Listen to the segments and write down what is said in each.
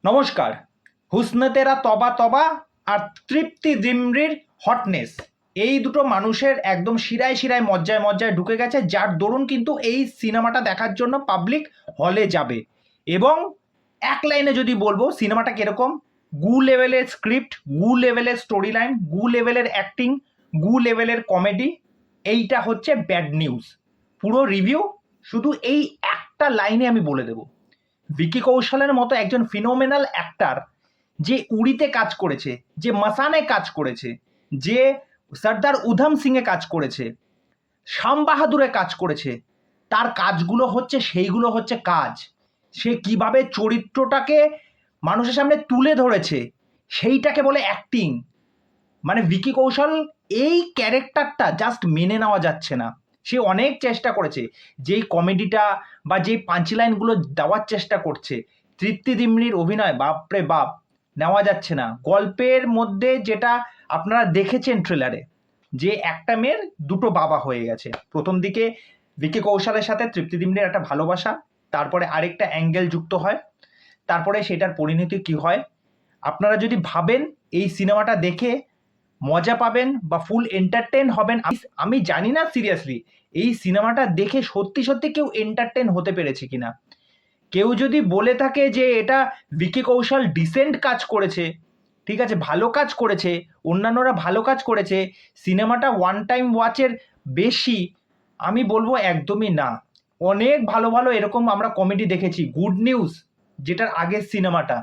নমস্কার। হুসনে তেরা তবা তবা আর তৃপ্তি ডিমরির হটনেস, এই দুটো মানুষের একদম শিরায় শিরায় মজ্জায় মজ্জায় ঢুকে গেছে, যার দরুন কিন্তু এই সিনেমাটা দেখার জন্য পাবলিক হলে যাবে। এবং এক লাইনে যদি বলবো সিনেমাটা কিরকম, গু লেভেলের স্ক্রিপ্ট, গু লেভেলের স্টোরি লাইন, গু লেভেলের অ্যাক্টিং, গু লেভেলের কমেডি, এইটা হচ্ছে ব্যাড নিউজ। পুরো রিভিউ শুধু এই একটা লাইনে আমি বলে দেবো। ভিকি কৌশলের মতো একজন ফিনোমেনাল অ্যাক্টার, যে উড়িতে কাজ করেছে, যে মাসানে কাজ করেছে, যে সর্দার উধম সিংয়ে কাজ করেছে, শাম বাহাদুরে কাজ করেছে, তার কাজগুলো হচ্ছে সেইগুলো হচ্ছে কাজ। সে কিভাবে চরিত্রটাকে মানুষের সামনে তুলে ধরেছে সেইটাকে বলে অ্যাক্টিং। মানে ভিকি কৌশল এই ক্যারেক্টারটা জাস্ট মেনে নেওয়া যাচ্ছে না। সে অনেক চেষ্টা করেছে, যেই কমেডিটা বা যেই পাঞ্চ লাইনগুলো দেওয়ার চেষ্টা করছে, তৃপ্তি ডিমরির অভিনয় বাপরে বাপ, নেওয়া যাচ্ছে না। গল্পের মধ্যে যেটা আপনারা দেখেছেন ট্রেলারে, যে একটা মেয়ের দুটো বাবা হয়ে গেছে। প্রথম দিকে ভিকি কৌশলের সাথে তৃপ্তি ডিমরির একটা ভালোবাসা, তারপরে আরেকটা অ্যাঙ্গেল যুক্ত হয়, তারপরে সেটার পরিণতি কি হয়। আপনারা যদি ভাবেন এই সিনেমাটা দেখে মজা পাবেন বা ফুল এন্টারটেন হবেন, আমি জানি না সিরিয়াসলি এই সিনেমাটা দেখে সত্যি সত্যি কেউ এন্টারটেন হতে পেরেছে কিনা। কেউ যদি বলে থাকে যে এটা ভিকি কৌশল ডিসেন্ট কাজ করেছে, ঠিক আছে, ভালো কাজ করেছে, অন্যান্যরা ভালো কাজ করেছে, সিনেমাটা ওয়ান টাইম ওয়াচের বেশি, আমি বলবো একদমই না। অনেক ভালো ভালো এরকম আমরা কমেডি দেখেছি। গুড নিউজ, যেটার আগের সিনেমাটা,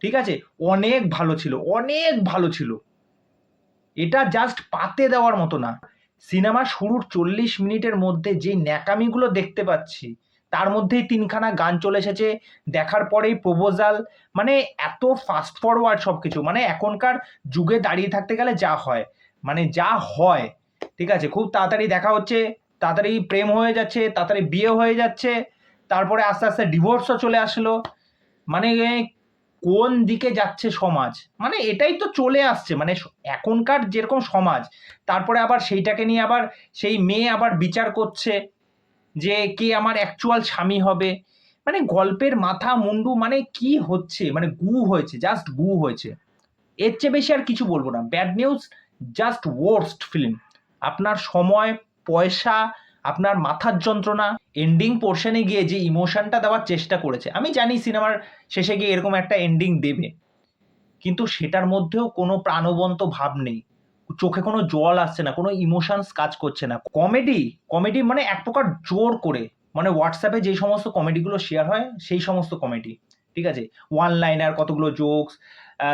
ঠিক আছে, অনেক ভালো ছিল, অনেক ভালো ছিল। এটা জাস্ট পাতে দেওয়ার মতো না। সিনেমার শুরুর 40 মিনিটের মধ্যে যে ন্যাকামিগুলো দেখতে পাচ্ছি, তার মধ্যেই 3খানা গান চলে এসেছে, দেখার পরেই প্রপোজাল, মানে এত ফাস্ট ফরওয়ার্ড সব কিছু। মানে এখনকার যুগে দাঁড়িয়ে থাকতে গেলে যা হয়, মানে যা হয়, ঠিক আছে, খুব তাড়াতাড়ি দেখা হচ্ছে, তাড়াতাড়ি প্রেম হয়ে যাচ্ছে, তাড়াতাড়ি বিয়ে হয়ে যাচ্ছে, তারপরে আস্তে আস্তে ডিভোর্সও চলে আসলো। মানে কোন দিকে যাচ্ছে সমাজ, মানে এটাই তো চলে আসছে। মানে এখনকার যেরকম সমাজ, তারপরে আবার সেইটাকে নিয়ে আবার সেই মেয়ে আবার বিচার করছে যে কে আমার অ্যাকচুয়াল স্বামী হবে। মানে গল্পের মাথা মুন্ডু, মানে কি হচ্ছে, মানে গু হয়েছে, জাস্ট গু হয়েছে। এর চেয়ে বেশি আর কিছু বলবো না। Bad news, just worst film. আপনার সময়, পয়সা, আপনার মাথার যন্ত্রণা, এন্ডিং পোর্শনে গিয়ে যে ইমোশনটা দেওয়ার চেষ্টা করেছে, আমি জানি সিনেমার শেষে গিয়ে এরকম একটা এন্ডিং দেবে, কিন্তু সেটার মধ্যেও কোনো প্রাণবন্ত ভাব নেই, চোখে কোনো জল আসছে না, কোনো ইমোশনস কাজ করছে না। কমেডি, কমেডি মানে এক প্রকার জোর করে, মানে হোয়াটসঅ্যাপে যে সমস্ত কমেডিগুলো শেয়ার হয় সেই সমস্ত কমেডি, ঠিক আছে, ওয়ান লাইনার, কতগুলো জোকস,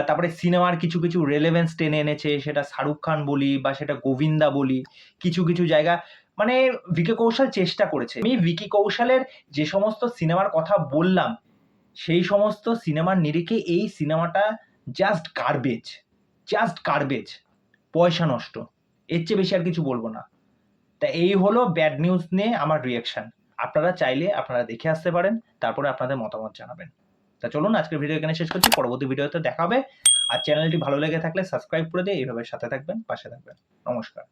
তারপরে সিনেমার কিছু কিছু রেলেভেন্স টেনে এনেছে, সেটা শাহরুখ খান বলি বা সেটা গোবিন্দা বলি, কিছু কিছু জায়গা, মানে ভিকি কৌশল চেষ্টা করেছে। আমি ভিকি কৌশলের যে সমস্ত সিনেমার কথা বললাম, সেই সমস্ত সিনেমার নিরিখে এই সিনেমাটা জাস্ট গার্বেজ, জাস্ট গার্বেজ, পয়সা নষ্ট। এর চেয়ে বেশি আর কিছু বলবো না। তা এই হলো ব্যাড নিউজ নিয়ে আমার রিয়াকশন। আপনারা চাইলে আপনারা দেখে আসতে পারেন, তারপরে আপনাদের মতামত জানাবেন। তা চলুন আজকের ভিডিও এখানে শেষ করছি, পরবর্তী ভিডিওতে দেখা হবে। আর চ্যানেলটি ভালো লেগে থাকলে সাবস্ক্রাইব করে দিয়ে এইভাবে সাথে থাকবেন, পাশে থাকবেন। নমস্কার।